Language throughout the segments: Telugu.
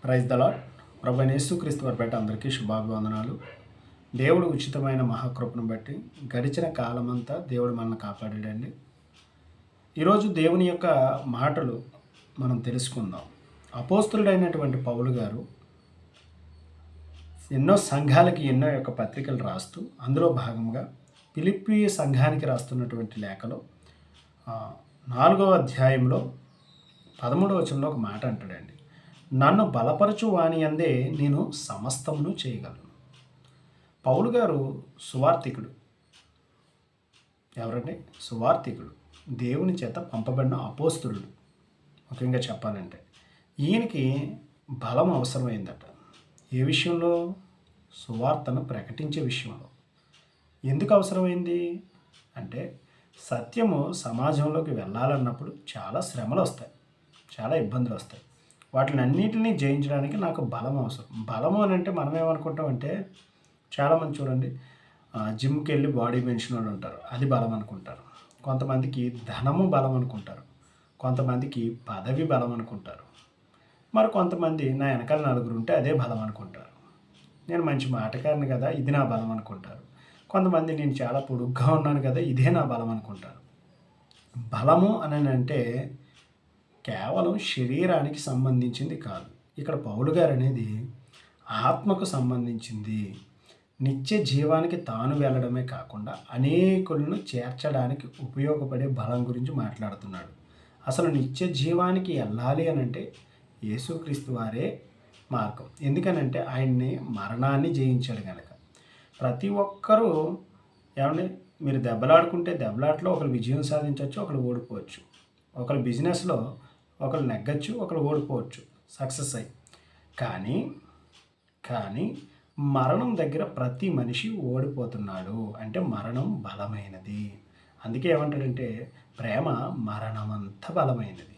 Praise the lord. ప్రభువైన యేసుక్రీస్తు వారి బట్టి అందరికీ శుభాభివందనాలు. దేవుడు ఉచితమైన మహాకృపను బట్టి గడిచిన కాలమంతా దేవుడు మనల్ని కాపాడాడండి. ఈరోజు దేవుని యొక్క మాటలు మనం తెలుసుకుందాం. అపోస్తులుడైనటువంటి పౌలు గారు ఎన్నో సంఘాలకి ఎన్నో యొక్క పత్రికలు రాస్తూ అందులో భాగంగా ఫిలిప్పీ సంఘానికి రాస్తున్నటువంటి లేఖలో 4వ అధ్యాయంలో 13వ వచనంలో ఒక మాట అంటాడండి. నన్ను బలపరచు వాని అందే నేను సమస్తమును చేయగలను. పౌలు గారు సువార్థికుడు. ఎవరండి? సువార్థికుడు, దేవుని చేత పంపబడిన అపోస్తులుడు. ముఖ్యంగా చెప్పాలంటే ఈయనకి బలం అవసరమైందట. ఏ విషయంలో? సువార్తను ప్రకటించే విషయంలో. ఎందుకు అవసరమైంది అంటే సత్యము సమాజంలోకి వెళ్ళాలన్నప్పుడు చాలా శ్రమలు వస్తాయి, చాలా ఇబ్బందులు వస్తాయి. వాటిని అన్నిటినీ జయించడానికి నాకు బలం అవసరం. బలము అని అంటే మనం ఏమనుకుంటామంటే, చాలామంది చూడండి, జిమ్కి వెళ్ళి బాడీ పెంచిన వాళ్ళు ఉంటారు, అది బలం అనుకుంటారు. కొంతమందికి ధనము బలం అనుకుంటారు, కొంతమందికి పదవి బలం అనుకుంటారు, మరి కొంతమంది నా వెనకాల నలుగురు ఉంటే అదే బలం అనుకుంటారు. నేను మంచి మాటకారిని కదా, ఇది నా బలం అనుకుంటారు. కొంతమంది నేను చాలా పొడుగ్గా ఉన్నాను కదా, ఇదే నా బలం అనుకుంటారు. బలము అని అంటే కేవలం శరీరానికి సంబంధించింది కాదు. ఇక్కడ పౌలు గారు అనేది ఆత్మకు సంబంధించింది. నిత్య జీవానికి తాను వెళ్ళడమే కాకుండా అనేకులను చేర్చడానికి ఉపయోగపడే బలం గురించి మాట్లాడుతున్నాడు. అసలు నిత్య జీవానికి వెళ్ళాలి అని అంటే యేసుక్రీస్తు వారే మార్గం. ఎందుకనంటే ఆయన్ని మరణాన్ని జయించాడు కనుక. ప్రతి ఒక్కరూ ఏమంటే, మీరు దెబ్బలాడుకుంటే దెబ్బలాట్లో ఒకరు విజయం సాధించవచ్చు, ఒకరు ఓడిపోవచ్చు. ఒకరు బిజినెస్లో ఒకరు నెగ్గచ్చు, ఒకరు ఓడిపోవచ్చు సక్సెస్ అయ్యి. కానీ మరణం దగ్గర ప్రతి మనిషి ఓడిపోతున్నాడు. అంటే మరణం బలమైనది. అందుకే ఏమంటాడంటే ప్రేమ మరణమంత బలమైనది.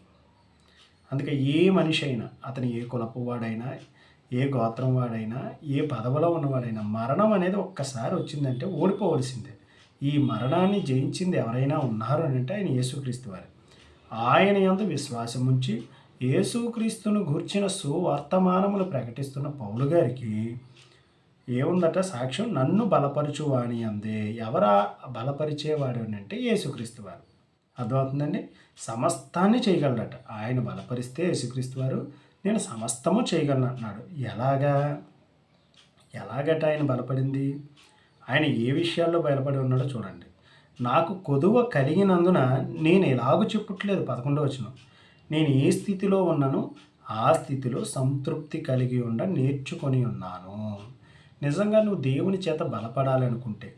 అందుకే ఏ మనిషి అయినా, అతను ఏ కులపు వాడైనా, ఏ గోత్రం వాడైనా, ఏ పదవిలో ఉన్నవాడైనా, మరణం అనేది ఒక్కసారి వచ్చిందంటే ఓడిపోవలసిందే. ఈ మరణాన్ని జయించింది ఎవరైనా ఉన్నారు అని అంటే ఆయన యేసుక్రీస్తు వారు. ఆయన యందు విశ్వాసం ఉంచి యేసుక్రీస్తును గూర్చిన సువర్తమానములు ప్రకటిస్తున్న పౌలు గారికి ఏముందట సాక్ష్యం? నన్ను బలపరచువాని అందే. ఎవరా బలపరిచేవాడు అని అంటే యేసుక్రీస్తు వారు. అర్థమవుతుందండి? సమస్తాన్ని చేయగలడట. ఆయన బలపరిస్తే యేసుక్రీస్తు వారు నేను సమస్తము చేయగలను అంటున్నాడు. ఎలాగట ఆయన బలపడింది? ఆయన ఏ విషయాల్లో బయలుపడి ఉన్నాడో చూడండి. నాకు కొదువ కలిగినందున నేను ఎలాగూ చెప్పుట్లేదు. 11వ వచనం, నేను ఏ స్థితిలో ఉన్నానో ఆ స్థితిలో సంతృప్తి కలిగి నేర్చుకొని ఉన్నాను. నిజంగా నువ్వు దేవుని చేత బలపడాలనుకుంటే,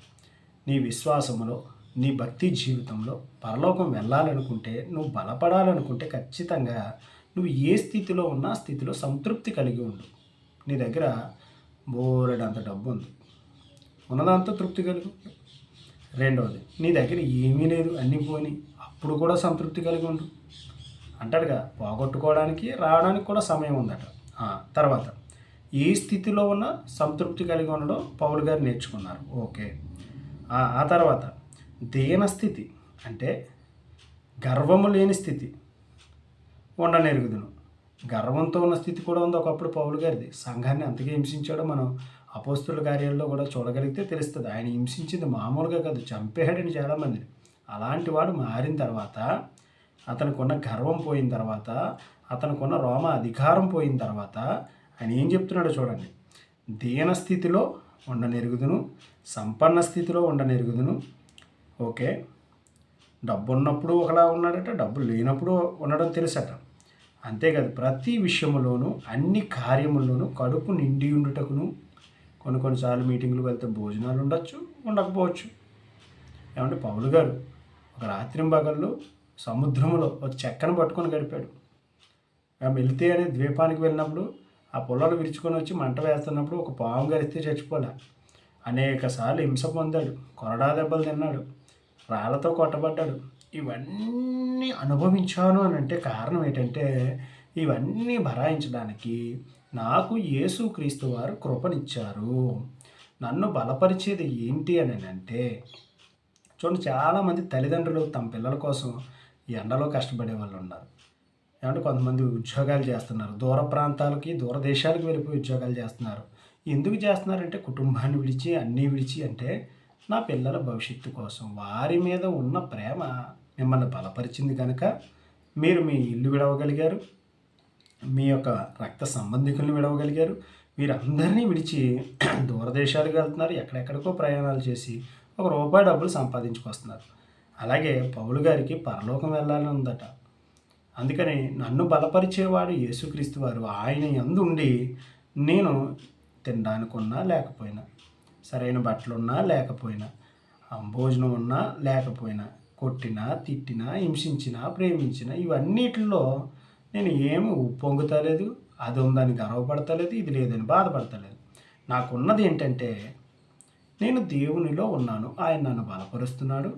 నీ విశ్వాసములో, నీ భక్తి జీవితంలో పరలోకం వెళ్ళాలనుకుంటే, నువ్వు బలపడాలనుకుంటే ఖచ్చితంగా నువ్వు ఏ స్థితిలో ఉన్నా ఆ స్థితిలో సంతృప్తి కలిగి ఉండు. నీ దగ్గర బోరెడంత డబ్బు ఉంది, ఉన్నదంతా తృప్తి కలిగి ఉండు. రెండవది, నీ దగ్గర ఏమీ లేదు, అన్నీ పోని, అప్పుడు కూడా సంతృప్తి కలిగి ఉండు. అంటాడుగా, పోగొట్టుకోవడానికి రావడానికి కూడా సమయం ఉందట. తర్వాత ఏ స్థితిలో ఉన్న సంతృప్తి కలిగి ఉండడం పౌలు గారు నేర్చుకున్నారు. ఓకే. ఆ తర్వాత దీనస్థితి అంటే గర్వము లేని స్థితి ఉండనెరుగుదును. గర్వంతో ఉన్న స్థితి కూడా ఉంది ఒకప్పుడు పౌలు గారిది. సంఘాన్ని అంతగా హింసించాడో మనం అపోస్తుల కార్యాల్లో కూడా చూడగలిగితే తెలుస్తుంది. ఆయన హింసించింది మామూలుగా కాదు, చంపేయాడని చాలామందిని. అలాంటి వాడు మారిన తర్వాత, అతనికున్న గర్వం పోయిన తర్వాత, అతనికున్న రోమ అధికారం పోయిన తర్వాత ఆయన ఏం చెప్తున్నాడో చూడండి. దీనస్థితిలో ఉండనెరుగుదును, సంపన్న స్థితిలో ఉండనెరుగుదును. ఓకే. డబ్బు ఉన్నప్పుడు ఒకలా ఉన్నాడట, డబ్బు లేనప్పుడు ఉండడం తెలుసట. అంతేకాదు, ప్రతి విషయంలోనూ అన్ని కార్యముల్లోనూ కడుపు నిండి ఉండుటకును. కొన్నిసార్లు మీటింగ్లు వెళ్తే భోజనాలు ఉండొచ్చు, ఉండకపోవచ్చు. ఏమంటే పౌలు గారు ఒక రాత్రింబగళ్ళు సముద్రంలో ఒక చెక్కను పట్టుకొని గడిపాడు. వెళ్తే అనే ద్వీపానికి వెళ్ళినప్పుడు ఆ పొలాలు విరుచుకొని వచ్చి మంట వేస్తున్నప్పుడు ఒక పాము గరిస్తే చచ్చిపోలే. అనేక సార్లు హింస పొందాడు, కొరడా దెబ్బలు తిన్నాడు, రాళ్లతో కొట్టబడ్డాడు. ఇవన్నీ అనుభవించాను అని అంటే కారణం ఏంటంటే, ఇవన్నీ భరాయించడానికి నాకు యేసుక్రీస్తు వారు కృపనిచ్చారు. నన్ను బలపరిచేది ఏంటి అని అంటే, చూడండి, చాలామంది తల్లిదండ్రులు తమ పిల్లల కోసం ఎండలో కష్టపడే వాళ్ళు ఉన్నారు. ఏమంటే కొంతమంది ఉద్యోగాలు చేస్తున్నారు. దూర ప్రాంతాలకి, దూర దేశాలకు వెళ్ళిపోయి ఉద్యోగాలు చేస్తున్నారు. ఎందుకు చేస్తున్నారంటే కుటుంబాన్ని విడిచి, అన్నీ విడిచి అంటే నా పిల్లల భవిష్యత్తు కోసం. వారి మీద ఉన్న ప్రేమ మిమ్మల్ని బలపరిచింది కనుక మీరు మీ ఇల్లు విడవగలిగారు. మీ యొక్క రక్త సంబంధికుల్ని విడవగలిగారు. వీరందరినీ విడిచి దూరదేశాలకు వెళ్తున్నారు. ఎక్కడెక్కడికో ప్రయాణాలు చేసి ఒక రూపాయి డబ్బులు సంపాదించుకొస్తున్నారు. అలాగే పౌలు గారికి పరలోకం వెళ్ళాలని ఉందట. అందుకని నన్ను బలపరిచేవాడు యేసుక్రీస్తు వారు. ఆయన యందు ఉండి నేను తినడానికి ఉన్నా లేకపోయినా, సరైన బట్టలున్నా లేకపోయినా, భోజనం ఉన్నా లేకపోయినా, కొట్టినా తిట్టినా హింసించినా ప్రేమించినా ఇవన్నిటిలో నేను ఏమి ఉప్పొంగుతలేదు, అది ఉందని గర్వపడతలేదు, ఇది లేదని బాధపడతలేదు. నాకున్నది ఏంటంటే నేను దేవునిలో ఉన్నాను. ఆయన నన్ను బలపరుస్తున్నాడు,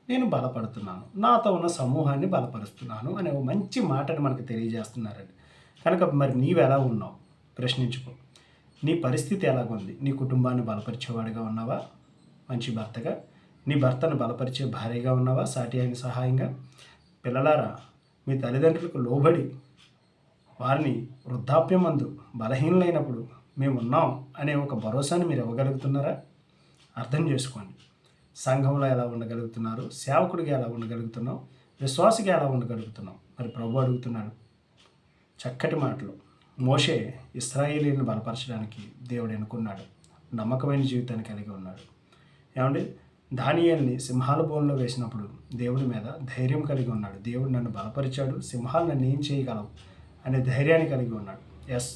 నేను బలపడుతున్నాను. నాతో ఉన్న సమూహాన్ని బలపరుస్తున్నాను అనే ఒక మంచి మాటని మనకు తెలియజేస్తున్నారండి. కనుక మరి నీవెలా ఉన్నావు ప్రశ్నించుకో. నీ పరిస్థితి ఎలాగుంది? నీ కుటుంబాన్ని బలపరిచేవాడిగా ఉన్నావా? మంచి భర్తగా. నీ భర్తను బలపరిచే భార్యగా ఉన్నావా? సాటి అయిన సహాయంగా. పిల్లలారా, మీ తల్లిదండ్రులకు లోబడి వారిని వృద్ధాప్యమందు బలహీనలైనప్పుడు మేము ఉన్నాం అనే ఒక భరోసాని మీరు ఇవ్వగలుగుతున్నారా? అర్థం చేసుకోండి. సంఘంలో ఎలా ఉండగలుగుతున్నారు? సేవకుడిగా ఎలా ఉండగలుగుతున్నాం? విశ్వాసిగా ఎలా ఉండగలుగుతున్నాం? మరి ప్రభు అడుగుతున్నాడు చక్కటి మాటలు. మోషే ఇశ్రాయేలీయులను బలపరచడానికి దేవుడు ఎన్నుకున్నాడు. నమ్మకమైన జీవితాన్ని కలిగి ఉన్నాడు. ఏమండి, దానియేలుని సింహాల బోన్లో వేసినప్పుడు దేవుడి మీద ధైర్యం కలిగి ఉన్నాడు. దేవుడు నన్ను బలపరిచాడు, సింహాలు నన్ను ఏం చేయగలవు అనే ధైర్యాన్ని కలిగి ఉన్నాడు. ఎస్,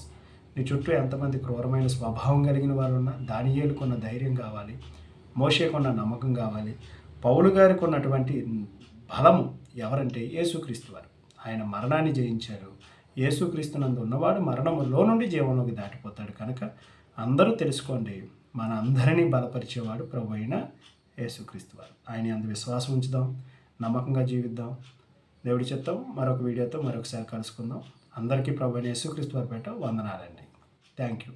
నీ చుట్టూ ఎంతమంది క్రూరమైన స్వభావం కలిగిన వారు ఉన్నా దానియేలుకున్న ధైర్యం కావాలి, మోషేకున్న నమ్మకం కావాలి. పౌలు గారికి ఉన్నటువంటి బలము ఎవరంటే యేసుక్రీస్తు వారు. ఆయన మరణాన్ని జయించారు. యేసుక్రీస్తునందు ఉన్నవాడు మరణములో నుండి జీవంలోకి దాటిపోతాడు. కనుక అందరూ తెలుసుకోండి, మన అందరినీ బలపరిచేవాడు ప్రభు అయిన యేసుక్రీస్తు వారు. ఆయన అందు విశ్వాసం ఉంచుదాం, నమ్మకంగా జీవిద్దాం. దేవుడి చిత్తం మరొక వీడియోతో మరొకసారి కలుసుకుందాం. అందరికీ ప్రభు అయిన యేసుక్రీస్తు వారి పేట వందనాలండి. Thank you.